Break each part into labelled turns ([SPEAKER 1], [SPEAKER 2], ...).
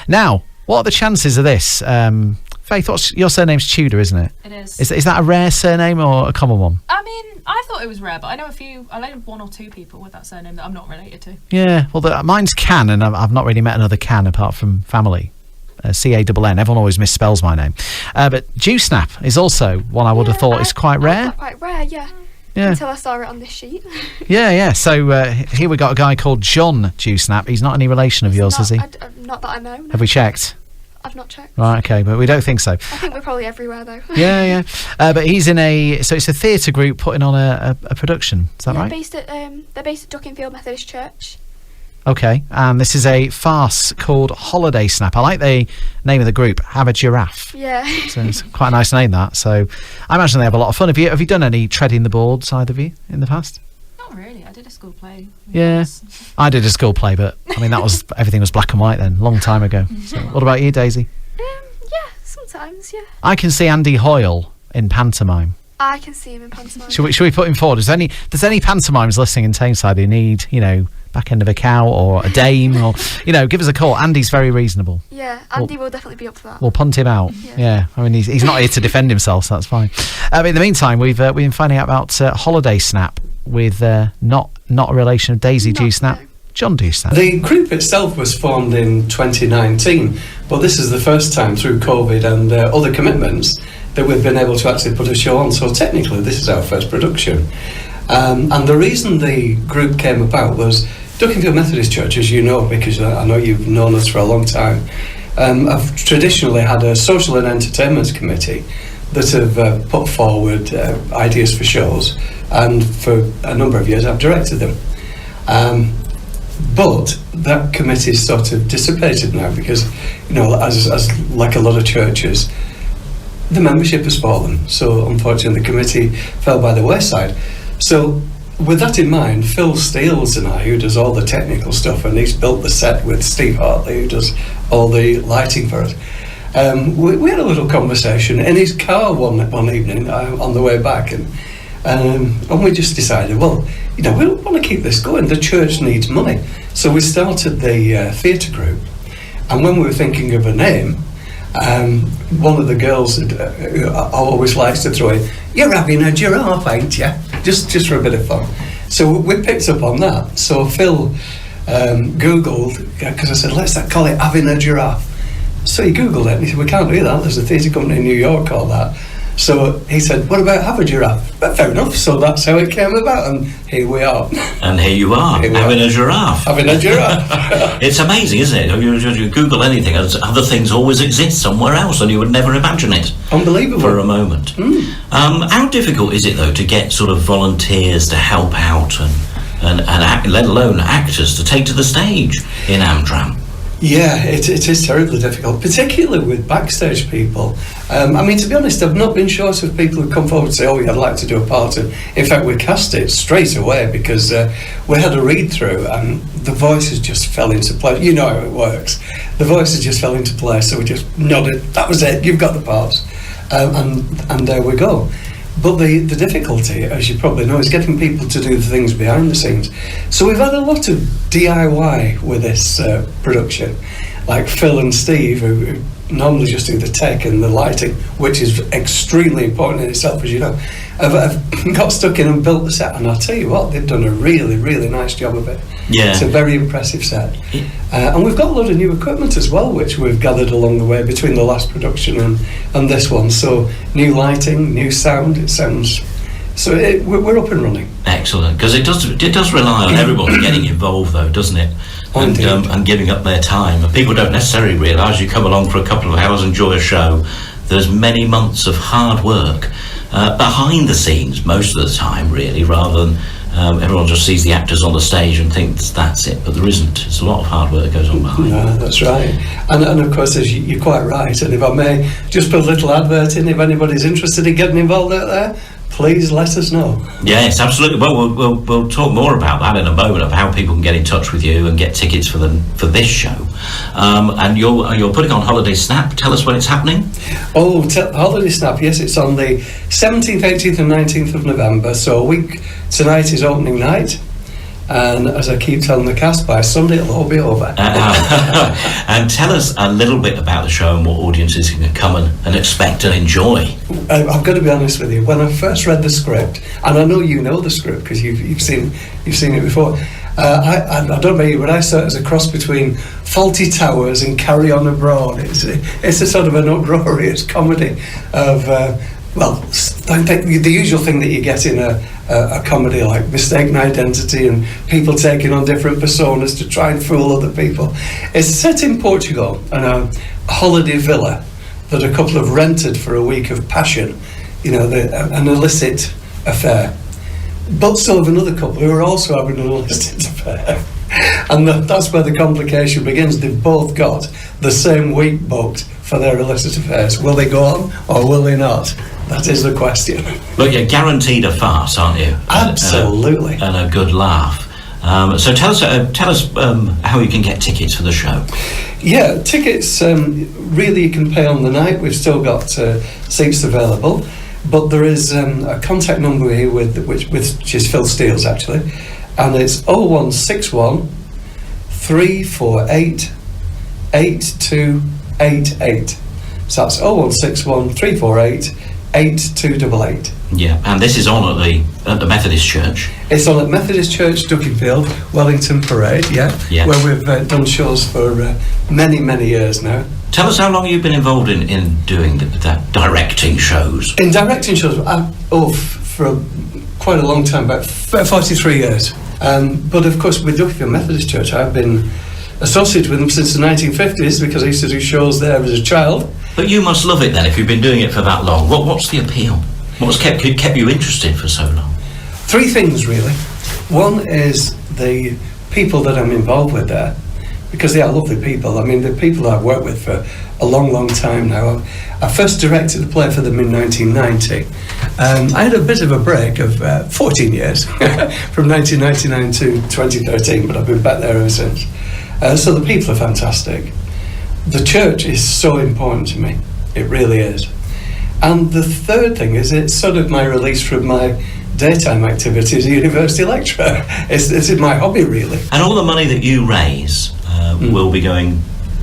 [SPEAKER 1] Now, what are the chances of this? Faith, your surname's Tudor, isn't it?
[SPEAKER 2] It is.
[SPEAKER 1] Is that a rare surname or a common one?
[SPEAKER 2] I mean, I thought it was rare, but I know one or two people with that surname that I'm not related to.
[SPEAKER 1] Yeah, well, mine's Can, and I've not really met another Can apart from family. C-A-N-N. Everyone always misspells my name. But Dewsnap is also one I would have thought is quite rare.
[SPEAKER 3] Quite rare, yeah.
[SPEAKER 1] Yeah.
[SPEAKER 3] Until I saw it on this sheet.
[SPEAKER 1] Yeah. So here we got a guy called John Dewsnap. He's not any relation of yours, is he?
[SPEAKER 3] Not that I know. No.
[SPEAKER 1] Have we checked?
[SPEAKER 3] I've not checked.
[SPEAKER 1] Right, okay, but we don't think so.
[SPEAKER 3] I think we're probably everywhere, though.
[SPEAKER 1] Yeah. But he's in so it's a theatre group putting on a production. Is that right?
[SPEAKER 3] They're based at Duckingfield Methodist Church.
[SPEAKER 1] Okay, and this is a farce called Holiday Snap. I like the name of the group, Have a Giraffe.
[SPEAKER 3] Yeah.
[SPEAKER 1] So it's quite a nice name, that. So I imagine they have a lot of fun. Have you done any treading the boards, either of you, in the past?
[SPEAKER 2] Not really. I did a school play.
[SPEAKER 1] Yeah, I did a school play, but I mean everything was black and white then, long time ago. So, what about you, Daisy?
[SPEAKER 3] Yeah, sometimes, yeah.
[SPEAKER 1] I can see Andy Hoyle in pantomime.
[SPEAKER 3] I can see him in pantomime.
[SPEAKER 1] Should we put him forward? There's any pantomimes listening in Tameside who need, back end of a cow or a dame or, give us a call. Andy's very reasonable.
[SPEAKER 3] Yeah, Andy will definitely be up for that.
[SPEAKER 1] We'll punt him out. Yeah. I mean, he's not here to defend himself, so that's fine. But in the meantime, we've been finding out about Holiday Snap with not a relation of Daisy Dewsnap, no. John Dewsnap.
[SPEAKER 4] The group itself was formed in 2019, but this is the first time through COVID and other commitments that we've been able to actually put a show on. So technically, this is our first production. And the reason the group came about was Duckingfield Methodist Church, as you know, because I know you've known us for a long time, have traditionally had a social and entertainment committee that have put forward ideas for shows, and for a number of years I've directed them. But that committee's sort of dissipated now because, as like a lot of churches, the membership has fallen. So unfortunately the committee fell by the wayside. So with that in mind, Phil Steels and I, who does all the technical stuff, and he's built the set with Steve Hartley, who does all the lighting for us, we had a little conversation in his car one evening on the way back, and we just decided, well, we want to keep this going. The church needs money. So we started the theatre group, and when we were thinking of a name, one of the girls always likes to throw in, "You're having a giraffe, ain't you?" Just for a bit of fun. So we picked up on that. So Phil Googled, because I said, let's call it Having a Giraffe. So he Googled it and he said, we can't do that. There's a theatre company in New York called that. So he said, what about Have a Giraffe? But fair enough. So that's how it came about, and here we are.
[SPEAKER 5] And here you are, having a giraffe.
[SPEAKER 4] Having a giraffe.
[SPEAKER 5] It's amazing, isn't it? You Google anything, and other things always exist somewhere else, and you would never imagine it.
[SPEAKER 4] Unbelievable.
[SPEAKER 5] For a moment. How difficult is it, though, to get sort of volunteers to help out and let alone actors to take to the stage in Amdram?
[SPEAKER 4] Yeah, it is terribly difficult, particularly with backstage people. To be honest, I've not been short of people who come forward and say, I'd like to do a part. And in fact, we cast it straight away because we had a read-through and the voices just fell into place. You know how it works. The voices just fell into place, so we just nodded, that was it, you've got the parts. And there we go. But the difficulty, as you probably know, is getting people to do the things behind the scenes. So we've had a lot of DIY with this production, like Phil and Steve, who normally just do the tech and the lighting, which is extremely important in itself, as you know, have got stuck in and built the set. And I'll tell you what, they've done a really, really nice job of it.
[SPEAKER 5] Yeah.
[SPEAKER 4] It's a very impressive set. And we've got a lot of new equipment as well, which we've gathered along the way between the last production and this one. So new lighting, new sound, it sounds... So we're up and running.
[SPEAKER 5] Excellent, because it does rely on everybody getting involved, though, doesn't it? And giving up their time. And people don't necessarily realise you come along for a couple of hours, enjoy a show. There's many months of hard work behind the scenes most of the time, really, rather than everyone just sees the actors on the stage and thinks that's it, but there isn't. It's a lot of hard work that goes on behind.
[SPEAKER 4] No, that's right. And of course, as you're quite right, and if I may just put a little advert in, if anybody's interested in getting involved out there, please let us know.
[SPEAKER 5] Yes, absolutely. Well, we'll talk more about that in a moment, of how people can get in touch with you and get tickets for this show. And you're putting on Holiday Snap. Tell us when it's happening.
[SPEAKER 4] Holiday Snap, yes, it's on the 17th, 18th and 19th of November, so a week tonight is opening night. And as I keep telling the cast, by Sunday it'll all be over.
[SPEAKER 5] And tell us a little bit about the show and what audiences can come and expect and enjoy.
[SPEAKER 4] I've got to be honest with you. When I first read the script, and I know you know the script because you've seen it before. I don't know about you, but I saw it as a cross between Faulty Towers and Carry On Abroad. It's a sort of an uproarious comedy of the usual thing that you get in a comedy, like mistaken identity and people taking on different personas to try and fool other people. It's set in Portugal in a holiday villa that a couple have rented for a week of passion, an illicit affair. But still have another couple who are also having an illicit affair. And that's where the complication begins. They've both got the same week booked for their illicit affairs. Will they go on or will they not? That is the question.
[SPEAKER 5] Look, you're guaranteed a farce, aren't you?
[SPEAKER 4] Absolutely.
[SPEAKER 5] And a good laugh. So tell us how you can get tickets for the show.
[SPEAKER 4] Yeah, tickets, really you can pay on the night. We've still got seats available. But there is a contact number here which is Phil Steele's actually, and it's 0161 348 8288. So that's 0161 348 8288.
[SPEAKER 5] Yeah, and this is on at the Methodist Church.
[SPEAKER 4] It's on at Methodist Church, Duckingfield, Wellington Parade, where we've done shows for many, many years now.
[SPEAKER 5] Tell us how long you've been involved in doing that directing shows.
[SPEAKER 4] In directing shows, for quite a long time, about 43 years. But of course, with Duckingfield Methodist Church, I've been associated with them since the 1950s because I used to do shows there as a child.
[SPEAKER 5] But you must love it then, if you've been doing it for that long. What's the appeal? What's kept you interested for so long?
[SPEAKER 4] Three things, really. One is the people that I'm involved with there, because they are lovely people. I mean, the people I've worked with for a long, long time now. I first directed a play for them in 1990. I had a bit of a break of 14 years, from 1999 to 2013, but I've been back there ever since. So the people are fantastic. The church is so important to me. It really is. And the third thing is it's sort of my release from my daytime activity as a university lecturer. It's my hobby, really.
[SPEAKER 5] And all the money that you raise will be going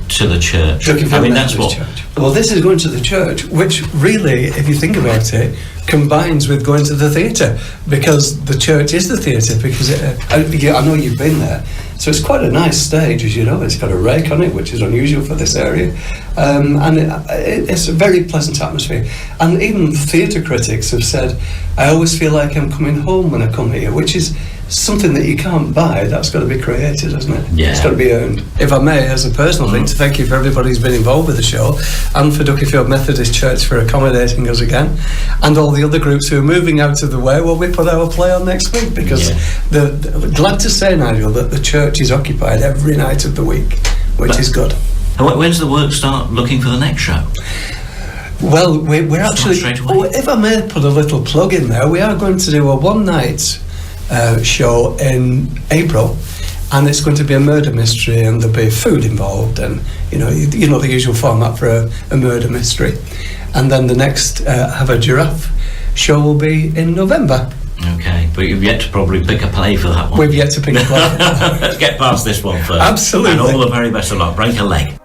[SPEAKER 5] to the church. That's what... Church.
[SPEAKER 4] Well, this is going to the church, which really, if you think about it, combines with going to the theatre, because the church is the theatre, because I know you've been there, so it's quite a nice stage, as you know. It's got a rake on it, which is unusual for this area, and it's a very pleasant atmosphere. And even theatre critics have said, I always feel like I'm coming home when I come here, which is something that you can't buy. That's got to be created, hasn't it?
[SPEAKER 5] Yeah.
[SPEAKER 4] It's got to be earned. If I may, as a personal thing, to thank you for everybody who's been involved with the show, and for Duckingfield Methodist Church for accommodating us again, and all the other groups who are moving out of the way. Well, we put our play on next week, because glad to say, Nigel, that the church is occupied every night of the week, which is good.
[SPEAKER 5] And when's the work start looking for the next show?
[SPEAKER 4] Well, we're actually,
[SPEAKER 5] straight away.
[SPEAKER 4] if I may put a little plug in there, we are going to do a one-night show in April, and it's going to be a murder mystery, and there'll be food involved, and you know the usual format for a murder mystery. And then the next Have a Giraffe show will be in November.
[SPEAKER 5] Okay, but you've yet to probably pick a play for that one.
[SPEAKER 4] We've yet to pick a play.
[SPEAKER 5] Let's get past this one first.
[SPEAKER 4] Absolutely.
[SPEAKER 5] And all the very best of luck. Break a leg.